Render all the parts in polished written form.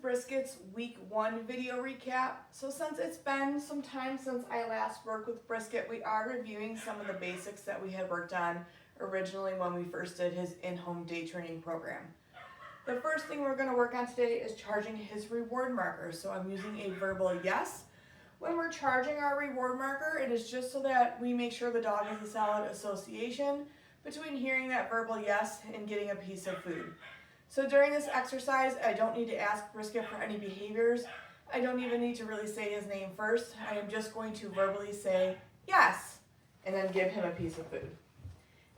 Brisket's week 1 video recap. So since it's been some time since I last worked with Brisket, we are reviewing some of the basics that we had worked on originally when we first did his in-home day training program. The first thing we're going to work on today is charging his reward marker. So I'm using a verbal yes. When we're charging our reward marker, it is just so that we make sure the dog has a solid association between hearing that verbal yes and getting a piece of food. So during this exercise, I don't need to ask Brisket for any behaviors. I don't even need to really say his name first. I am just going to verbally say yes, and then give him a piece of food.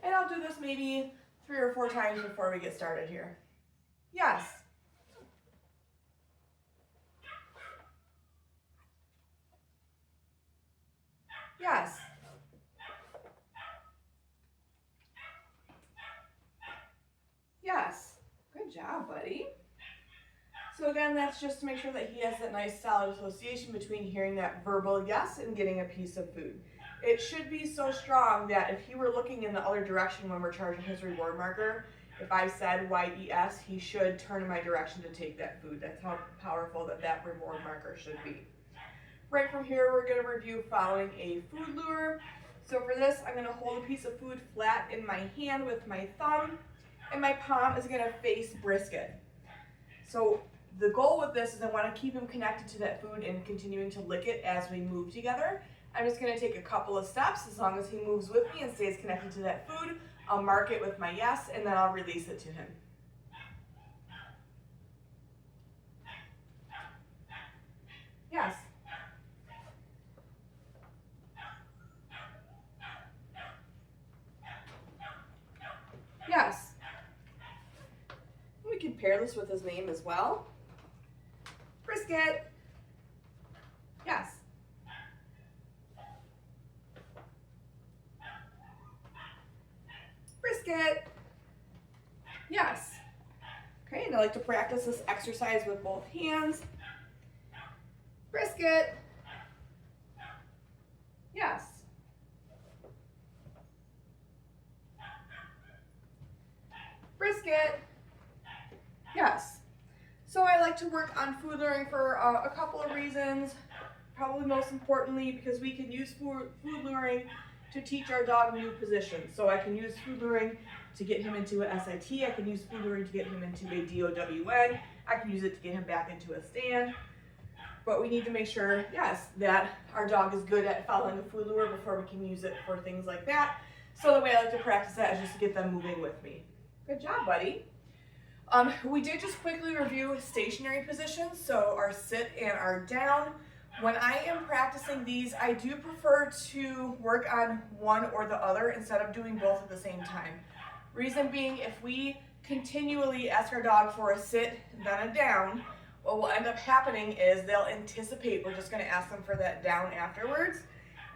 And I'll do this maybe 3 or 4 times before we get started here. Yes. Yes. Yes. Good job, buddy. So again, that's just to make sure that he has that nice solid association between hearing that verbal yes and getting a piece of food. It should be so strong that if he were looking in the other direction when we're charging his reward marker, if I said YES, he should turn in my direction to take that food. That's how powerful that reward marker should be. Right from here, we're going to review following a food lure. So for this, I'm going to hold a piece of food flat in my hand with my thumb, and my palm is going to face Brisket. So the goal with this is I want to keep him connected to that food and continuing to lick it as we move together. I'm just going to take a couple of steps. As long as he moves with me and stays connected to that food, I'll mark it with my yes, and then I'll release it to him. Yes. Yes. We can pair this with his name as well. Brisket. Yes. Brisket. Yes. Okay, and I like to practice this exercise with both hands. Brisket. Yes. Brisket. Yes. So I like to work on food luring for a couple of reasons. Probably most importantly because we can use food luring to teach our dog new positions. So I can use food luring to get him into a SIT. I can use food luring to get him into a DOWN. I can use it to get him back into a stand. But we need to make sure, yes, that our dog is good at following a food lure before we can use it for things like that. So the way I like to practice that is just to get them moving with me. Good job, buddy. We did just quickly review stationary positions, so our sit and our down. When I am practicing these, I do prefer to work on one or the other instead of doing both at the same time. Reason being, if we continually ask our dog for a sit, then a down, what will end up happening is they'll anticipate we're just going to ask them for that down afterwards,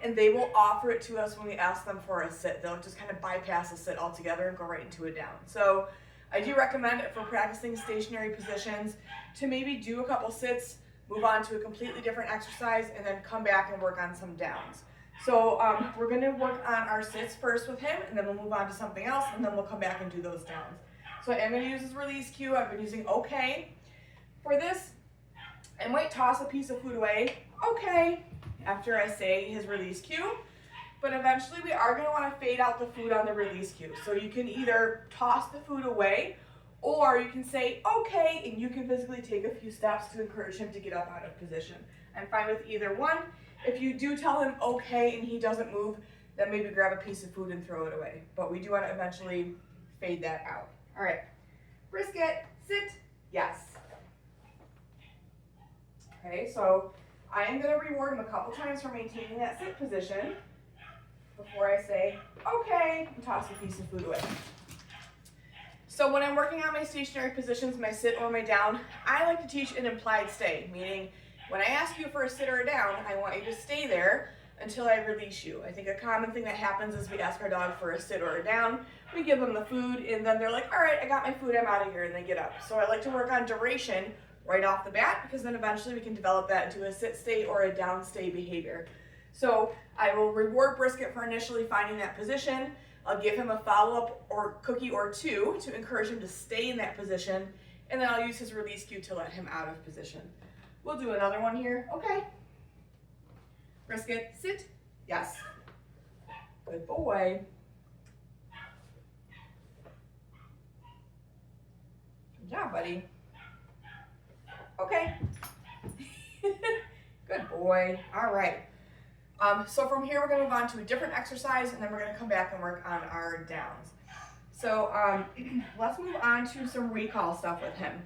and they will offer it to us when we ask them for a sit. They'll just kind of bypass a sit altogether and go right into a down. So I do recommend it for practicing stationary positions to maybe do a couple sits, move on to a completely different exercise, and then come back and work on some downs. So we're going to work on our sits first with him, and then we'll move on to something else, and then we'll come back and do those downs. So I am going to use his release cue. I've been using okay. For this, I might toss a piece of food away, okay, after I say his release cue. But eventually we are going to want to fade out the food on the release cue. So you can either toss the food away, or you can say okay, and you can physically take a few steps to encourage him to get up out of position. I'm fine with either one. If you do tell him okay and he doesn't move, then maybe grab a piece of food and throw it away. But we do want to eventually fade that out. All right, Brisket, sit, yes. Okay, so I am going to reward him a couple times for maintaining that sit position before I say, okay, and toss a piece of food away. So when I'm working on my stationary positions, my sit or my down, I like to teach an implied stay, meaning when I ask you for a sit or a down, I want you to stay there until I release you. I think a common thing that happens is we ask our dog for a sit or a down, we give them the food, and then they're like, all right, I got my food, I'm out of here, and they get up. So I like to work on duration right off the bat, because then eventually we can develop that into a sit stay or a down stay behavior. So I will reward Brisket for initially finding that position. I'll give him a follow-up or cookie or two to encourage him to stay in that position, and then I'll use his release cue to let him out of position. We'll do another one here. Okay. Brisket, sit. Yes. Good boy. Good job, buddy. Okay. Good boy. All right. So from here, we're going to move on to a different exercise, and then we're going to come back and work on our downs. So let's move on to some recall stuff with him.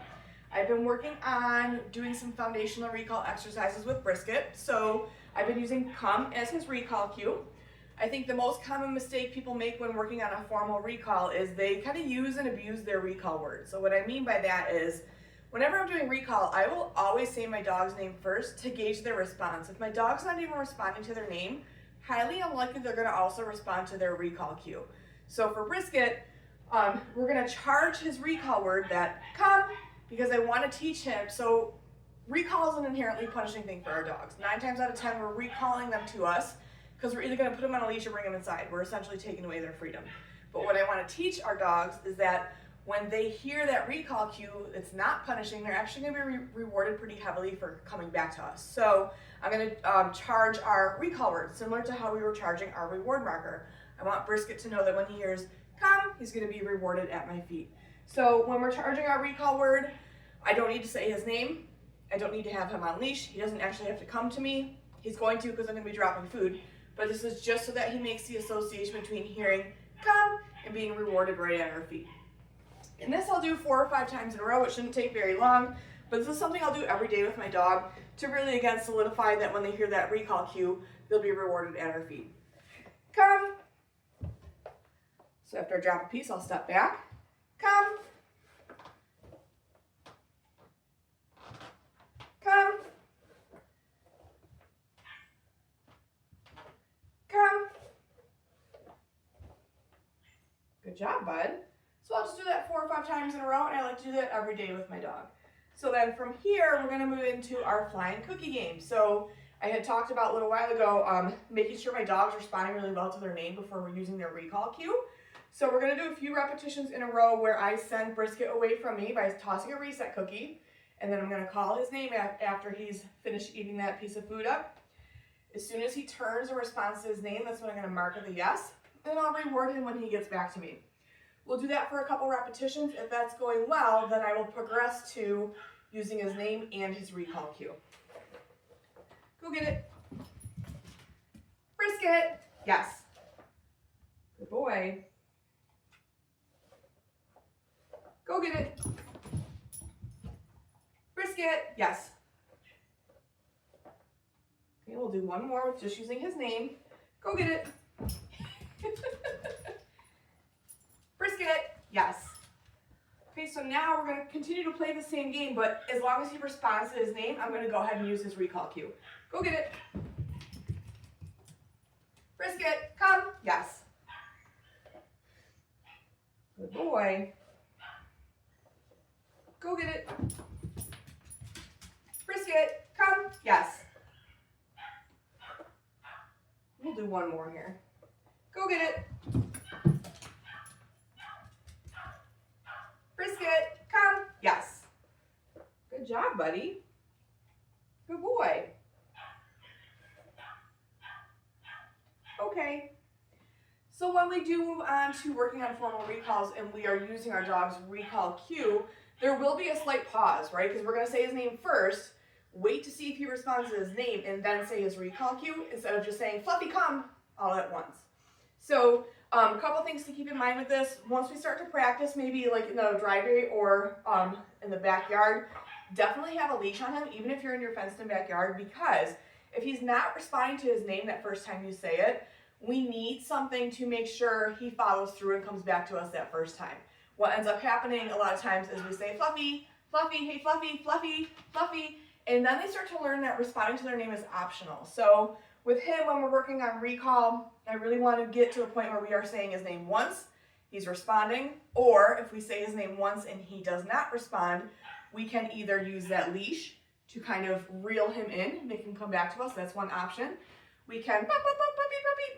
I've been working on doing some foundational recall exercises with Brisket. So I've been using come as his recall cue. I think the most common mistake people make when working on a formal recall is they kind of use and abuse their recall word. So what I mean by that is, whenever I'm doing recall, I will always say my dog's name first to gauge their response. If my dog's not even responding to their name, highly unlikely they're going to also respond to their recall cue. So for Brisket, we're going to charge his recall word that come, because I want to teach him. So recall is an inherently punishing thing for our dogs. 9 times out of 10, we're recalling them to us because we're either going to put them on a leash or bring them inside. We're essentially taking away their freedom. But what I want to teach our dogs is that when they hear that recall cue, it's not punishing. They're actually going to be rewarded pretty heavily for coming back to us. So I'm going to charge our recall word, similar to how we were charging our reward marker. I want Brisket to know that when he hears come, he's going to be rewarded at my feet. So when we're charging our recall word, I don't need to say his name. I don't need to have him on leash. He doesn't actually have to come to me. He's going to because I'm going to be dropping food. But this is just so that he makes the association between hearing come and being rewarded right at our feet. And this I'll do 4 or 5 times in a row. It shouldn't take very long, but this is something I'll do every day with my dog to really, again, solidify that when they hear that recall cue, they'll be rewarded at our feet. Come. So after I drop a piece, I'll step back. Come. Come. Come. Good job, bud. So I'll just do that 4 or 5 times in a row, and I like to do that every day with my dog. So then from here, we're going to move into our flying cookie game. So I had talked about a little while ago making sure my dog's responding really well to their name before we're using their recall cue. So we're going to do a few repetitions in a row where I send Brisket away from me by tossing a reset cookie, and then I'm going to call his name after he's finished eating that piece of food up. As soon as he turns and responds to his name, that's when I'm going to mark with a yes, and I'll reward him when he gets back to me. We'll do that for a couple repetitions. If that's going well, then I will progress to using his name and his recall cue. Go get it. Brisket. Yes. Good boy. Go get it. Brisket. Yes. Okay, we'll do one more with just using his name. Go get it. Brisket. Yes. Okay, so now we're going to continue to play the same game, but as long as he responds to his name, I'm going to go ahead and use his recall cue. Go get it. Brisket, come. Yes. Good boy. Go get it. Brisket, come. Yes. We'll do one more here. Go get it. Brisket, come. Yes. Good job, buddy. Good boy. Okay. So when we do move on to working on formal recalls and we are using our dog's recall cue, there will be a slight pause, right? Because we're going to say his name first, wait to see if he responds to his name, and then say his recall cue instead of just saying, Fluffy, come, all at once. So a couple things to keep in mind with this. Once we start to practice, maybe like in the driveway or in the backyard, definitely have a leash on him, even if you're in your fenced-in backyard, because if he's not responding to his name that first time you say it, we need something to make sure he follows through and comes back to us that first time. What ends up happening a lot of times is we say, Fluffy, Fluffy, hey Fluffy, Fluffy, Fluffy, and then they start to learn that responding to their name is optional. So with him, when we're working on recall, I really want to get to a point where we are saying his name once, he's responding, or if we say his name once and he does not respond, we can either use that leash to kind of reel him in, make him come back to us. That's one option. We can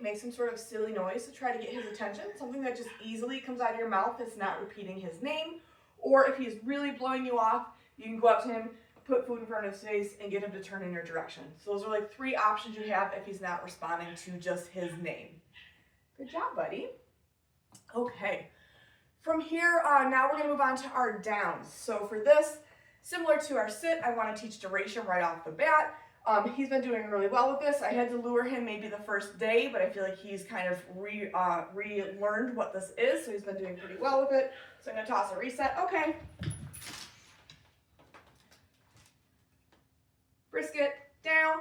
make some sort of silly noise to try to get his attention, something that just easily comes out of your mouth that's not repeating his name. Or if he's really blowing you off, you can go up to him, put food in front of his face, and get him to turn in your direction. So those are like 3 options you have if he's not responding to just his name. Good job, buddy. Okay. From here, now we're going to move on to our downs. So for this, similar to our sit, I want to teach duration right off the bat. He's been doing really well with this. I had to lure him maybe the first day, but I feel like he's kind of relearned what this is, so he's been doing pretty well with it. So I'm going to toss a reset. Okay. Brisket, down.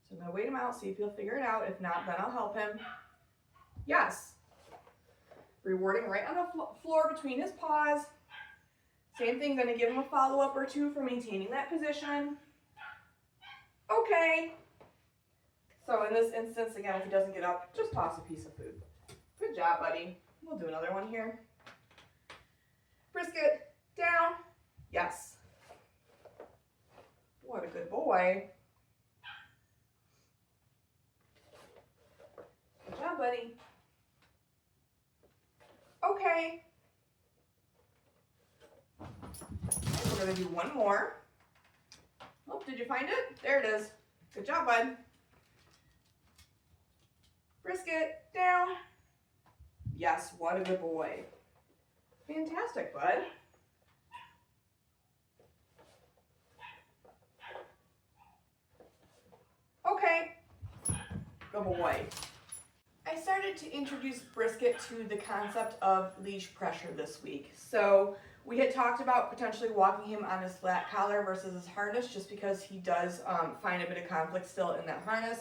So I'm going to wait him out, see if he'll figure it out. If not, then I'll help him. Yes. Rewarding right on the floor between his paws. Same thing, going to give him a follow-up or 2 for maintaining that position. Okay. So in this instance, again, if he doesn't get up, just toss a piece of food. Good job, buddy. We'll do another one here. Brisket, down. Yes. What a good boy. Good job, buddy. Okay. We're going to do one more. Oh, did you find it? There it is. Good job, bud. Brisket, down. Yes, what a good boy. Fantastic, bud. Okay. Good boy. I started to introduce Brisket to the concept of leash pressure this week. So we had talked about potentially walking him on his flat collar versus his harness, just because he does find a bit of conflict still in that harness.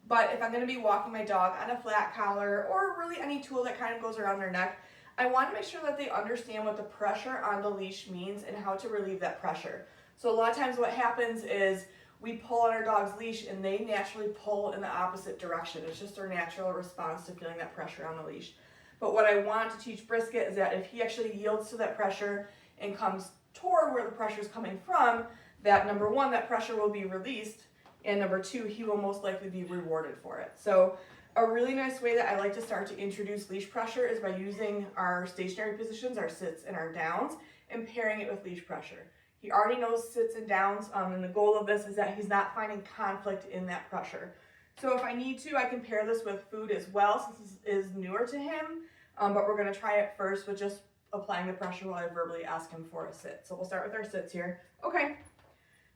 But if I'm going to be walking my dog on a flat collar, or really any tool that kind of goes around their neck, I want to make sure that they understand what the pressure on the leash means and how to relieve that pressure. So a lot of times what happens is we pull on our dog's leash and they naturally pull in the opposite direction. It's just their natural response to feeling that pressure on the leash. But what I want to teach Brisket is that if he actually yields to that pressure and comes toward where the pressure is coming from, that number 1, that pressure will be released, and number 2, he will most likely be rewarded for it. So a really nice way that I like to start to introduce leash pressure is by using our stationary positions, our sits and our downs, and pairing it with leash pressure. He already knows sits and downs, and the goal of this is that he's not finding conflict in that pressure. So if I need to, I can pair this with food as well, since this is newer to him, but we're going to try it first with just applying the pressure while I verbally ask him for a sit. So we'll start with our sits here. Okay,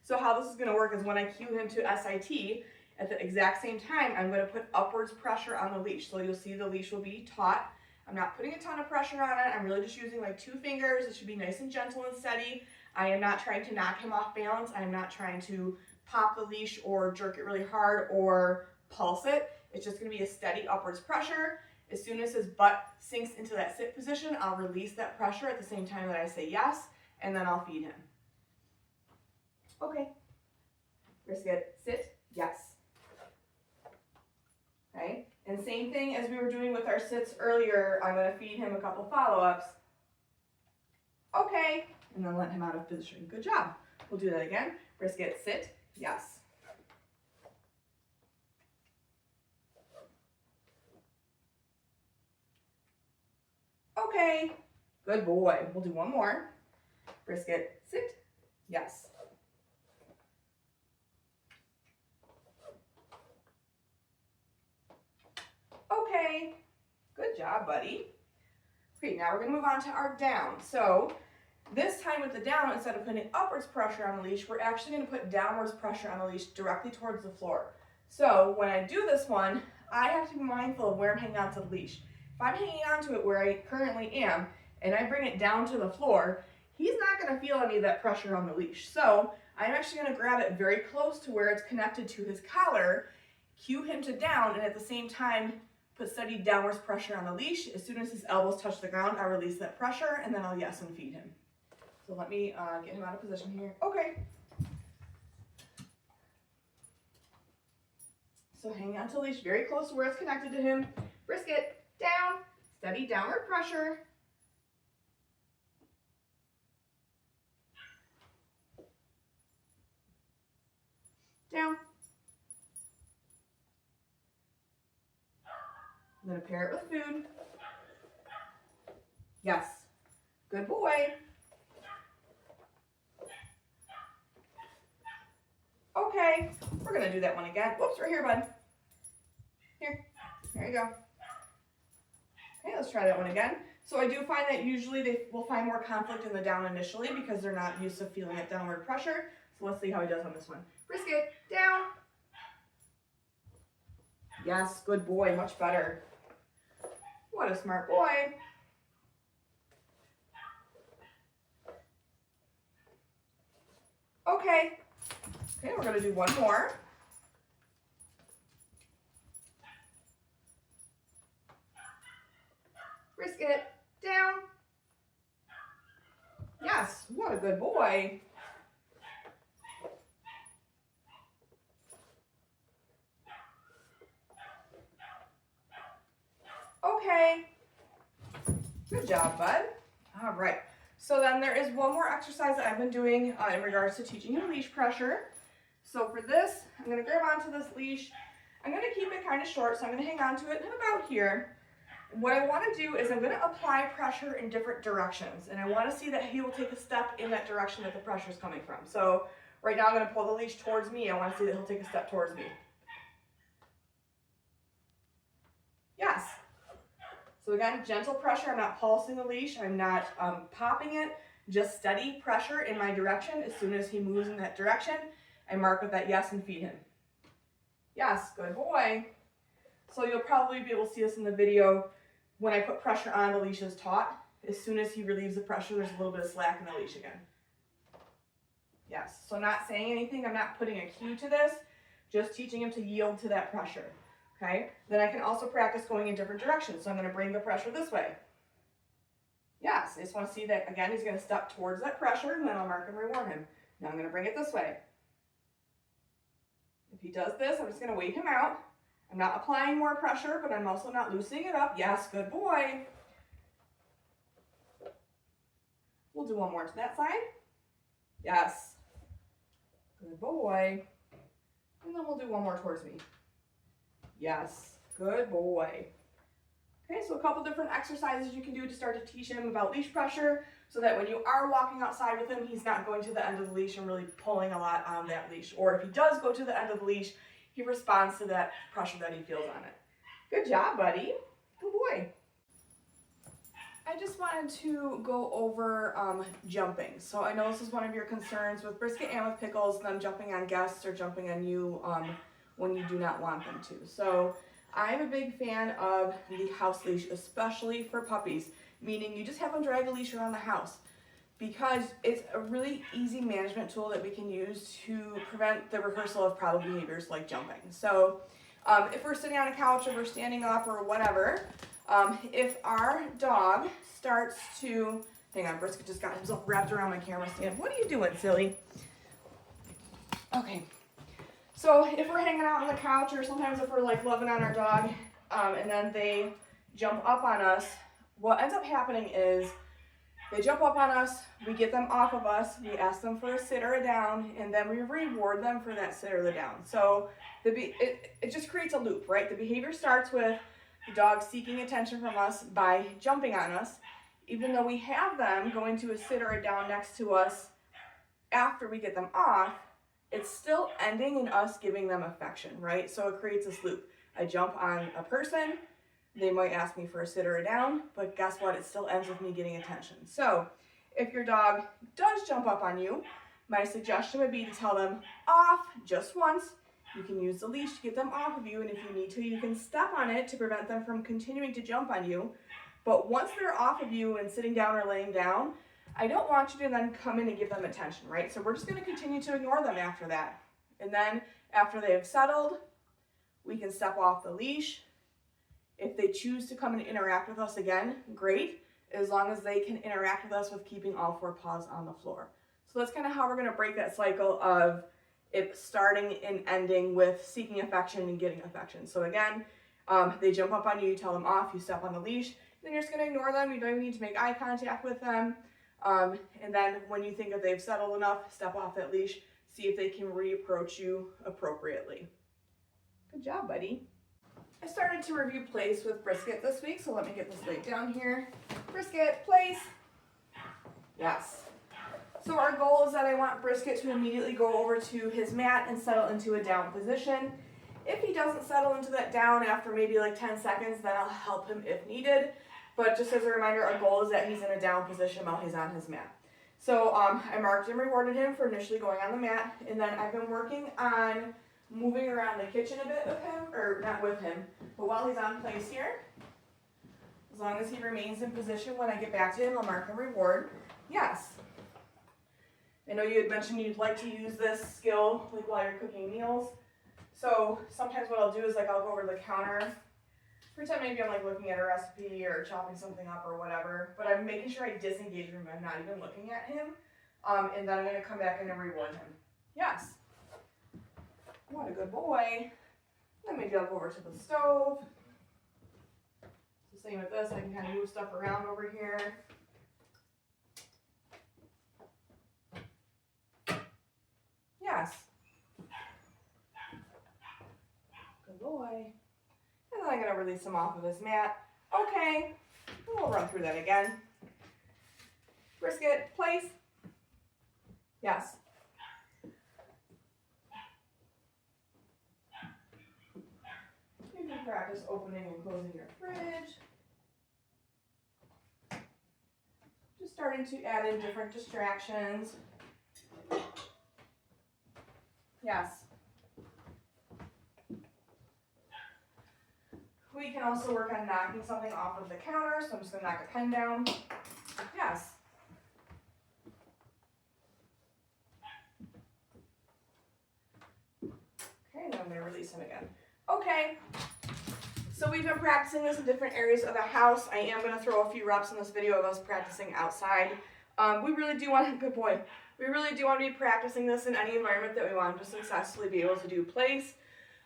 so how this is going to work is when I cue him to SIT, at the exact same time, I'm going to put upwards pressure on the leash. So you'll see the leash will be taut. I'm not putting a ton of pressure on it. I'm really just using like 2 fingers. It should be nice and gentle and steady. I am not trying to knock him off balance. I am not trying to pop the leash or jerk it really hard or pulse it. It's just going to be a steady upwards pressure. As soon as his butt sinks into that sit position, I'll release that pressure at the same time that I say yes, and then I'll feed him. Okay. Brisket, sit, yes. Okay, and same thing as we were doing with our sits earlier, I'm going to feed him a couple follow-ups. Okay, and then let him out of position. Good job. We'll do that again. Brisket, sit, yes. Okay, good boy. We'll do one more. Brisket, sit, yes. Okay, good job, buddy. Okay, now we're going to move on to our down. So this time with the down, instead of putting upwards pressure on the leash, we're actually going to put downwards pressure on the leash directly towards the floor. So when I do this one, I have to be mindful of where I'm hanging on to the leash. If I'm hanging on to it where I currently am, and I bring it down to the floor, he's not going to feel any of that pressure on the leash. So I'm actually going to grab it very close to where it's connected to his collar, cue him to down, and at the same time, put steady downwards pressure on the leash. As soon as his elbows touch the ground, I release that pressure, and then I'll yes and feed him. So let me get him out of position here. Okay. So hang on to the leash very close to where it's connected to him. Brisket, down, steady downward pressure. Down. I'm going to pair it with food. Yes. Good boy. Okay, we're gonna do that one again. Whoops, right here, bud. Here, there you go. Okay, let's try that one again. So I do find that usually they will find more conflict in the down initially because they're not used to feeling that downward pressure. So let's see how he does on this one. Brisket, down. Yes, good boy, much better. What a smart boy. Okay, we're gonna do one more. Brisket, down. Yes, what a good boy. Okay, good job, bud. All right, so then there is one more exercise that I've been doing in regards to teaching him leash pressure. So for this, I'm gonna grab onto this leash. I'm gonna keep it kind of short, so I'm gonna hang on to it about here. What I want to do is I'm going to apply pressure in different directions, and I want to see that he will take a step in that direction that the pressure is coming from. So right now I'm going to pull the leash towards me. I want to see that he'll take a step towards me. Yes. So again, gentle pressure. I'm not pulsing the leash. I'm not popping it. Just steady pressure in my direction. As soon as he moves in that direction, I mark with that yes and feed him. Yes, good boy. So you'll probably be able to see this in the video. When I put pressure on, the leash is taut. As soon as he relieves the pressure, there's a little bit of slack in the leash again. Yes, so not saying anything, I'm not putting a cue to this, just teaching him to yield to that pressure, okay? Then I can also practice going in different directions. So I'm gonna bring the pressure this way. Yes, I just wanna see that, again, he's gonna step towards that pressure, and then I'll mark and reward him. Now I'm gonna bring it this way. If he does this, I'm just gonna wait him out. I'm not applying more pressure, but I'm also not loosening it up. Yes, good boy. We'll do one more to that side. Yes. Good boy. And then we'll do one more towards me. Yes. Good boy. Okay, so a couple different exercises you can do to start to teach him about leash pressure so that when you are walking outside with him, he's not going to the end of the leash and really pulling a lot on that leash. Or if he does go to the end of the leash, he responds to that pressure that he feels on it. Good job, buddy. Good boy. I just wanted to go over jumping. So I know this is one of your concerns with Brisket and with Pickles, them jumping on guests or jumping on you when you do not want them to. So I'm a big fan of the house leash, especially for puppies, meaning you just have them drag a leash around the house, because it's a really easy management tool that we can use to prevent the rehearsal of problem behaviors like jumping. So if we're sitting on a couch or we're standing up or whatever, if our dog starts to, hang on, Brisket just got himself wrapped around my camera stand. What are you doing, silly? Okay, so if we're hanging out on the couch, or sometimes if we're like loving on our dog, and then they jump up on us, what ends up happening is they jump up on us, we get them off of us, we ask them for a sit or a down, and then we reward them for that sit or the down. So it just creates a loop, right? The behavior starts with the dog seeking attention from us by jumping on us. Even though we have them going to a sit or a down next to us after we get them off, it's still ending in us giving them affection, right? So it creates this loop. I jump on a person, they might ask me for a sit or a down, but guess what? It still ends with me getting attention. So if your dog does jump up on you, my suggestion would be to tell them off just once. You can use the leash to get them off of you, and if you need to, you can step on it to prevent them from continuing to jump on you. But once they're off of you and sitting down or laying down, I don't want you to then come in and give them attention, right? So we're just going to continue to ignore them after that. And then after they have settled, we can step off the leash. If they choose to come and interact with us again, great, as long as they can interact with us with keeping all four paws on the floor. So that's kind of how we're going to break that cycle of it starting and ending with seeking affection and getting affection. So again, they jump up on you, you tell them off, you step on the leash, then you're just going to ignore them. You don't even need to make eye contact with them. And then when you think that they've settled enough, step off that leash, see if they can reapproach you appropriately. Good job, buddy. I started to review place with Brisket this week, so let me get this laid down here. Brisket, place. Yes. So our goal is that I want Brisket to immediately go over to his mat and settle into a down position. If he doesn't settle into that down after maybe like 10 seconds, then I'll help him if needed. But just as a reminder, our goal is that he's in a down position while he's on his mat. So I marked and rewarded him for initially going on the mat, and then I've been working on moving around the kitchen a bit with him, or not with him, but while he's on place here. As long as he remains in position when I get back to him, I'll mark and reward. Yes. I know you had mentioned you'd like to use this skill like while you're cooking meals. So sometimes what I'll do is like I'll go over to the counter, pretend maybe I'm like looking at a recipe or chopping something up or whatever, but I'm making sure I disengage from him. I'm not even looking at him. And then I'm going to come back and then reward him. Yes. What a good boy. Then maybe I'll go over to the stove. Same with this, I can kind of move stuff around over here. Yes. Good boy. And then I'm going to release him off of his mat. Okay. We'll run through that again. Brisket, place. Yes. You can practice opening and closing your fridge. Just starting to add in different distractions. Yes. We can also work on knocking something off of the counter, so I'm just going to knock a pen down. Yes. Okay, now I'm going to release him again. Okay. So we've been practicing this in different areas of the house. I am going to throw a few reps in this video of us practicing outside. We really do want to, good boy, we really do want to be practicing this in any environment that we want to successfully be able to do place.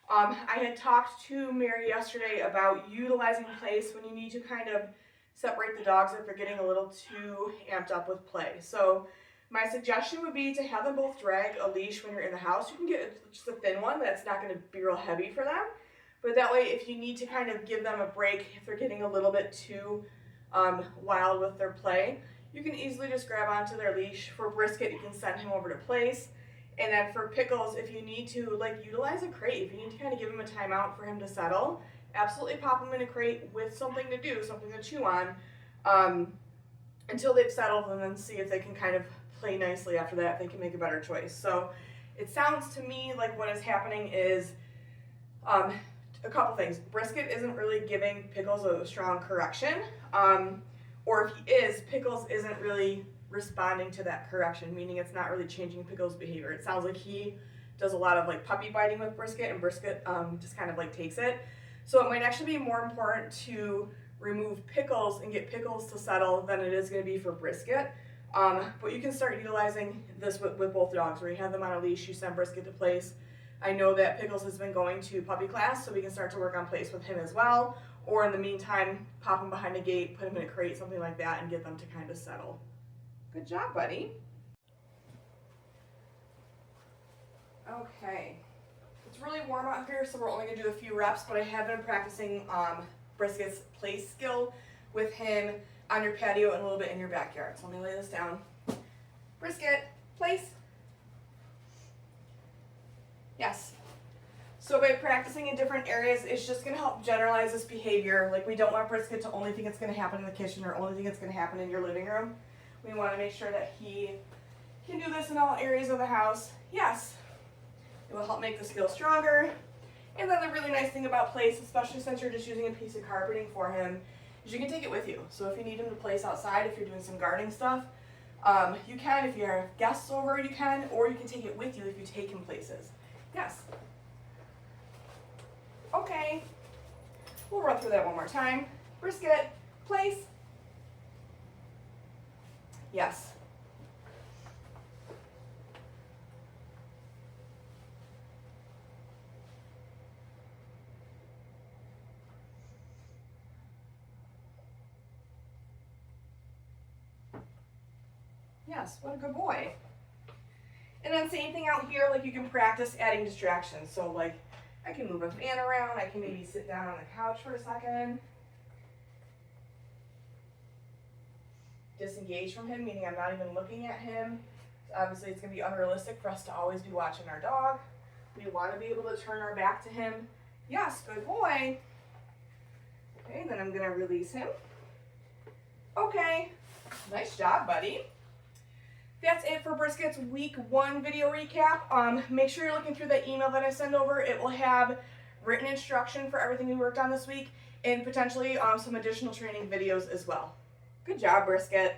I had talked to Mary yesterday about utilizing place when you need to kind of separate the dogs if they're getting a little too amped up with play. So my suggestion would be to have them both drag a leash when you're in the house. You can get just a thin one that's not going to be real heavy for them. But that way, if you need to kind of give them a break, if they're getting a little bit too wild with their play, you can easily just grab onto their leash. For Brisket, you can send him over to place. And then for Pickles, if you need to like utilize a crate, if you need to kind of give him a timeout for him to settle, absolutely pop him in a crate with something to do, something to chew on, until they've settled, and then see if they can kind of play nicely after that, if they can make a better choice. So it sounds to me like what is happening is a couple things. Brisket isn't really giving Pickles a strong correction, or if he is, Pickles isn't really responding to that correction, meaning it's not really changing Pickles' behavior. It sounds like he does a lot of like puppy biting with Brisket, and Brisket just kind of like takes it. So it might actually be more important to remove Pickles and get Pickles to settle than it is going to be for Brisket. But you can start utilizing this with both dogs, where you have them on a leash, you send Brisket to place. I know that Pickles has been going to puppy class, so we can start to work on place with him as well. Or in the meantime, pop him behind a gate, put him in a crate, something like that, and get them to kind of settle. Good job, buddy. Okay. It's really warm out here, so we're only going to do a few reps, but I have been practicing Brisket's place skill with him on your patio and a little bit in your backyard. So let me lay this down. Brisket, place. Yes. So by practicing in different areas, it's just going to help generalize this behavior. Like, we don't want Brisket to only think it's going to happen in the kitchen or only think it's going to happen in your living room. We want to make sure that he can do this in all areas of the house. Yes. It will help make the skill stronger. And then the really nice thing about place, especially since you're just using a piece of carpeting for him, is you can take it with you. So if you need him to place outside, if you're doing some gardening stuff, you can. If you have guests over, you can, or you can take it with you if you take him places. Yes. Okay. We'll run through that one more time. Brisket, place. Yes. Yes, what a good boy. And then same thing out here, like you can practice adding distractions. So like I can move a fan around, I can maybe sit down on the couch for a second. disengage from him, meaning I'm not even looking at him. So obviously it's going to be unrealistic for us to always be watching our dog. We want to be able to turn our back to him. Yes, good boy. Okay, then I'm going to release him. Okay, nice job, buddy. That's it for Brisket's week 1 video recap. Make sure you're looking through the email that I send over. It will have written instruction for everything we worked on this week and potentially some additional training videos as well. Good job, Brisket.